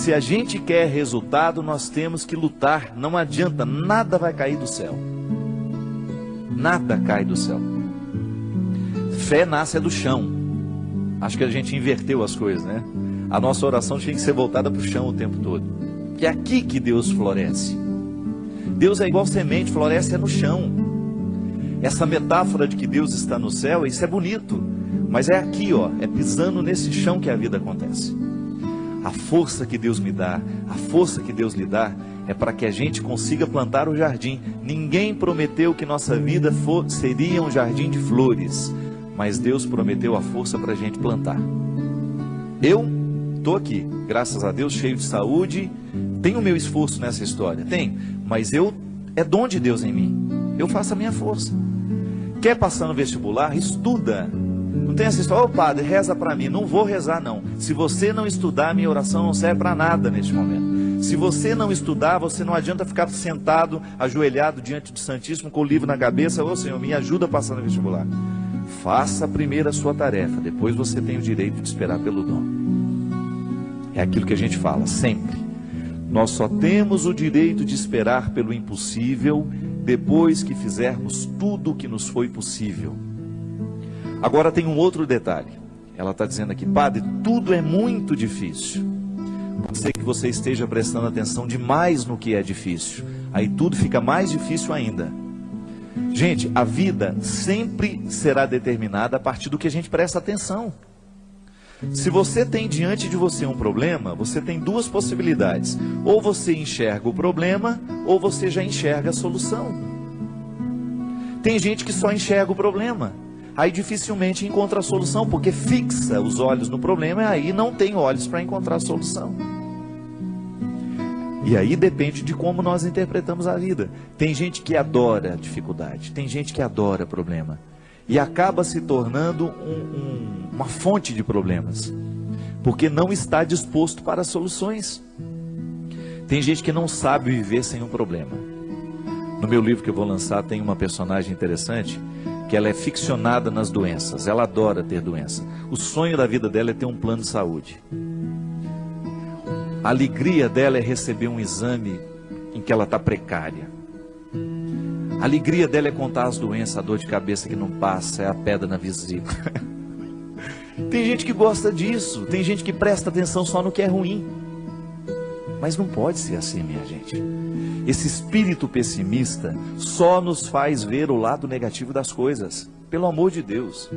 Se a gente quer resultado, nós temos que lutar. Não adianta, nada vai cair do céu. Nada cai do céu. Fé nasce do chão. Acho que a gente inverteu as coisas, né? A nossa oração tinha que ser voltada para o chão o tempo todo. Que é aqui que Deus floresce. Deus é igual semente, floresce no chão. Essa metáfora de que Deus está no céu, isso é bonito. Mas é aqui, ó, é pisando nesse chão que a vida acontece. A força que Deus me dá, a força que Deus lhe dá, é para que a gente consiga plantar o jardim. Ninguém prometeu que nossa vida seria um jardim de flores, mas Deus prometeu a força para a gente plantar. Eu estou aqui, graças a Deus, cheio de saúde. Tem o meu esforço nessa história? Tem, mas é dom de Deus em mim. Eu faço a minha força. Quer passar no vestibular? Estuda. Não tem essa história, ô padre, reza para mim. Não vou rezar não. Se você não estudar, minha oração não serve para nada neste momento. Se você não estudar, você não adianta ficar sentado, ajoelhado diante do Santíssimo, com o livro na cabeça. Ô Senhor, me ajuda a passar no vestibular. Faça primeiro a sua tarefa, depois você tem o direito de esperar pelo dom. É aquilo que a gente fala, sempre. Nós só temos o direito de esperar pelo impossível depois que fizermos tudo o que nos foi possível. Agora tem um outro detalhe. Ela está dizendo aqui, padre, tudo é muito difícil. Pode ser que você esteja prestando atenção demais no que é difícil. Aí tudo fica mais difícil ainda. Gente, a vida sempre será determinada a partir do que a gente presta atenção. Se você tem diante de você um problema, você tem duas possibilidades. Ou você enxerga o problema, ou você já enxerga a solução. Tem gente que só enxerga o problema. Aí dificilmente encontra a solução, porque fixa os olhos no problema e aí não tem olhos para encontrar a solução. E aí depende de como nós interpretamos a vida. Tem gente que adora dificuldade, tem gente que adora problema. E acaba se tornando uma fonte de problemas, porque não está disposto para soluções. Tem gente que não sabe viver sem um problema. No meu livro que eu vou lançar tem uma personagem interessante, que ela é ficcionada nas doenças, ela adora ter doença. O sonho da vida dela é ter um plano de saúde. A alegria dela é receber um exame em que ela está precária. A alegria dela é contar as doenças, a dor de cabeça que não passa, é a pedra na vesícula. Tem gente que gosta disso, tem gente que presta atenção só no que é ruim. Mas não pode ser assim, minha gente. Esse espírito pessimista só nos faz ver o lado negativo das coisas. Pelo amor de Deus.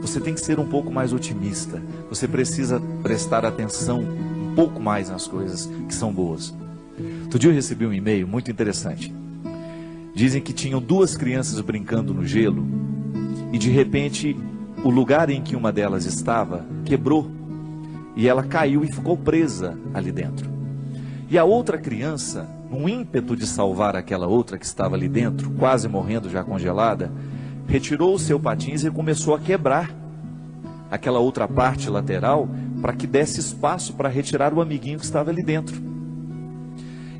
Você tem que ser um pouco mais otimista. Você precisa prestar atenção um pouco mais nas coisas que são boas. Outro dia eu recebi um e-mail muito interessante. Dizem que tinham duas crianças brincando no gelo e de repente o lugar em que uma delas estava quebrou e ela caiu e ficou presa ali dentro. E a outra criança, num ímpeto de salvar aquela outra que estava ali dentro, quase morrendo já congelada, retirou o seu patins e começou a quebrar aquela outra parte lateral para que desse espaço para retirar o amiguinho que estava ali dentro.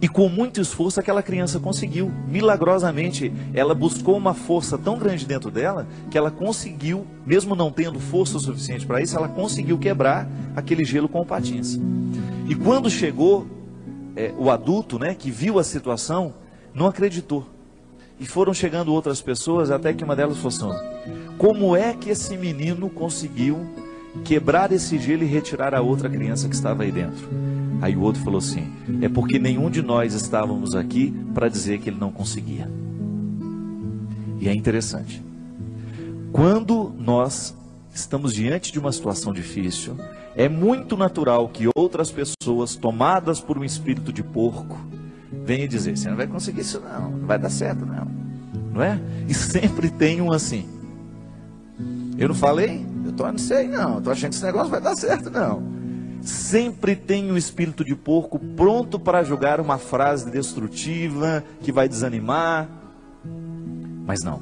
E com muito esforço aquela criança conseguiu, milagrosamente, ela buscou uma força tão grande dentro dela, que ela conseguiu, mesmo não tendo força suficiente para isso, ela conseguiu quebrar aquele gelo com o patins. E quando chegou o adulto, né, que viu a situação, não acreditou. E foram chegando outras pessoas, até que uma delas falou assim, como é que esse menino conseguiu quebrar esse gelo e retirar a outra criança que estava aí dentro? Aí o outro falou assim, é porque nenhum de nós estávamos aqui para dizer que ele não conseguia. E é interessante. Quando nós estamos diante de uma situação difícil, é muito natural que outras pessoas, tomadas por um espírito de porco, venham dizer, você não vai conseguir isso não, não vai dar certo não. Não é? E sempre tem um assim, eu não falei? Não sei não, estou achando que esse negócio vai dar certo não. Sempre tem um espírito de porco pronto para julgar uma frase destrutiva, que vai desanimar. Mas não.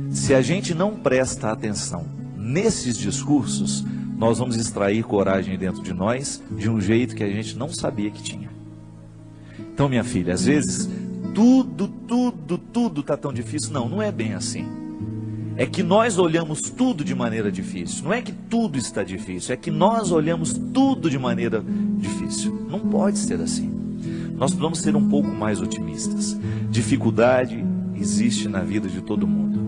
Se a gente não presta atenção nesses discursos, nós vamos extrair coragem dentro de nós, de um jeito que a gente não sabia que tinha. Então, minha filha, às vezes, tudo está tão difícil. Não, não é bem assim. É que nós olhamos tudo de maneira difícil. Não é que tudo está difícil, é que nós olhamos tudo de maneira difícil. Não pode ser assim. Nós precisamos ser um pouco mais otimistas. Dificuldade existe na vida de todo mundo.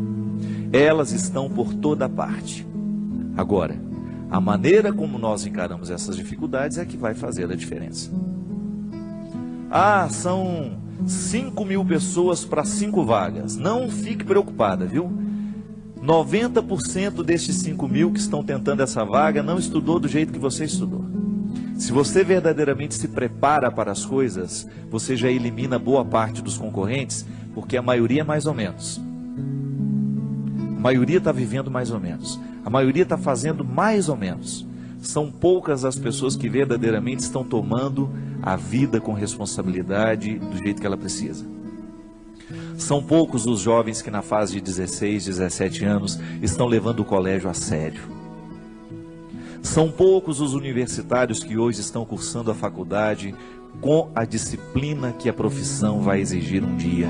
Elas estão por toda parte. Agora, a maneira como nós encaramos essas dificuldades é que vai fazer a diferença. Ah, são 5.000 pessoas para 5 vagas. Não fique preocupada, viu? 90% destes 5.000 que estão tentando essa vaga não estudou do jeito que você estudou. Se você verdadeiramente se prepara para as coisas, você já elimina boa parte dos concorrentes, porque a maioria é mais ou menos. A maioria está vivendo mais ou menos. A maioria está fazendo mais ou menos. São poucas as pessoas que verdadeiramente estão tomando a vida com responsabilidade do jeito que ela precisa. São poucos os jovens que na fase de 16, 17 anos estão levando o colégio a sério. São poucos os universitários que hoje estão cursando a faculdade com a disciplina que a profissão vai exigir um dia.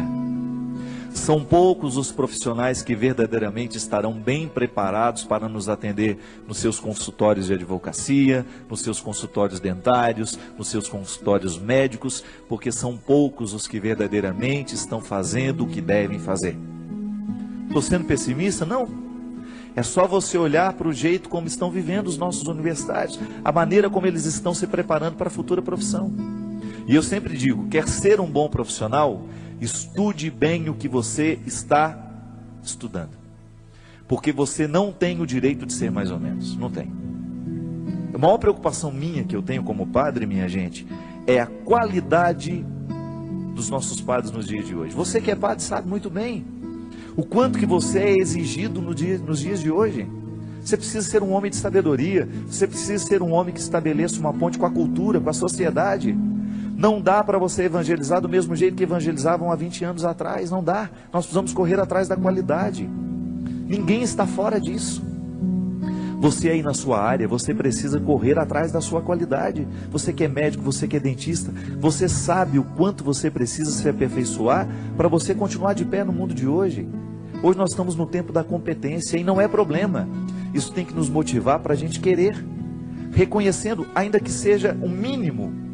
São poucos os profissionais que verdadeiramente estarão bem preparados para nos atender nos seus consultórios de advocacia, nos seus consultórios dentários, nos seus consultórios médicos, porque são poucos os que verdadeiramente estão fazendo o que devem fazer. Estou sendo pessimista? Não. É só você olhar para o jeito como estão vivendo os nossos universitários, a maneira como eles estão se preparando para a futura profissão. E eu sempre digo, quer ser um bom profissional? Estude bem o que você está estudando. Porque você não tem o direito de ser mais ou menos. Não tem. A maior preocupação minha que eu tenho como padre, minha gente, é a qualidade dos nossos padres nos dias de hoje. Você que é padre sabe muito bem o quanto que você é exigido nos dias de hoje. Você precisa ser um homem de sabedoria. Você precisa ser um homem que estabeleça uma ponte com a cultura, com a sociedade. Não dá para você evangelizar do mesmo jeito que evangelizavam há 20 anos atrás. Não dá. Nós precisamos correr atrás da qualidade. Ninguém está fora disso. Você aí na sua área, você precisa correr atrás da sua qualidade. Você que é médico, você que é dentista, você sabe o quanto você precisa se aperfeiçoar para você continuar de pé no mundo de hoje. Hoje nós estamos no tempo da competência e não é problema. Isso tem que nos motivar para a gente querer, reconhecendo, ainda que seja um mínimo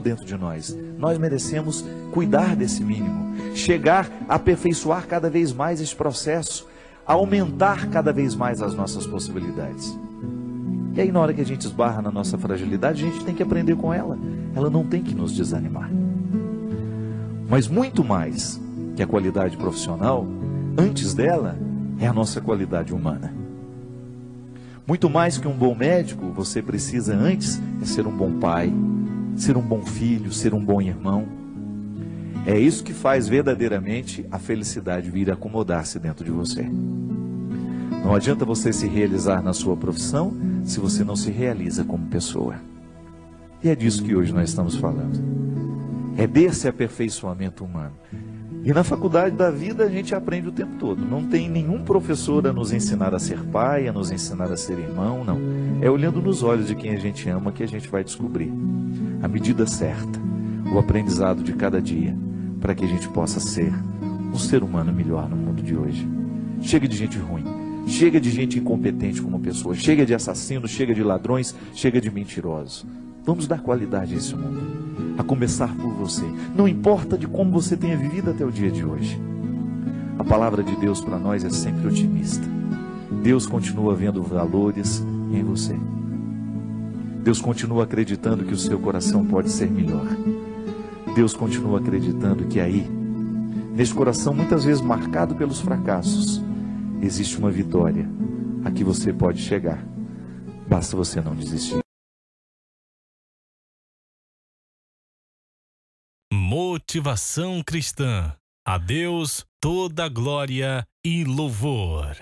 dentro de nós. Nós merecemos cuidar desse mínimo, chegar a aperfeiçoar cada vez mais esse processo, a aumentar cada vez mais as nossas possibilidades. E aí na hora que a gente esbarra na nossa fragilidade, a gente tem que aprender com ela. Ela não tem que nos desanimar. Mas muito mais que a qualidade profissional, antes dela, é a nossa qualidade humana. Muito mais que um bom médico, você precisa antes é ser um bom pai, ser um bom filho, ser um bom irmão. É isso que faz verdadeiramente a felicidade vir acomodar-se dentro de você. Não adianta você se realizar na sua profissão se você não se realiza como pessoa. E é disso que hoje nós estamos falando. É desse aperfeiçoamento humano. E na faculdade da vida a gente aprende o tempo todo. Não tem nenhum professor a nos ensinar a ser pai, a nos ensinar a ser irmão, não. É olhando nos olhos de quem a gente ama que a gente vai descobrir a medida certa, o aprendizado de cada dia, para que a gente possa ser um ser humano melhor no mundo de hoje. Chega de gente ruim, chega de gente incompetente como pessoa, chega de assassinos, chega de ladrões, chega de mentirosos. Vamos dar qualidade a esse mundo, a começar por você. Não importa de como você tenha vivido até o dia de hoje. A palavra de Deus para nós é sempre otimista. Deus continua vendo valores em você. Deus continua acreditando que o seu coração pode ser melhor. Deus continua acreditando que aí, nesse coração muitas vezes marcado pelos fracassos, existe uma vitória a que você pode chegar. Basta você não desistir. Motivação cristã. A Deus toda glória e louvor.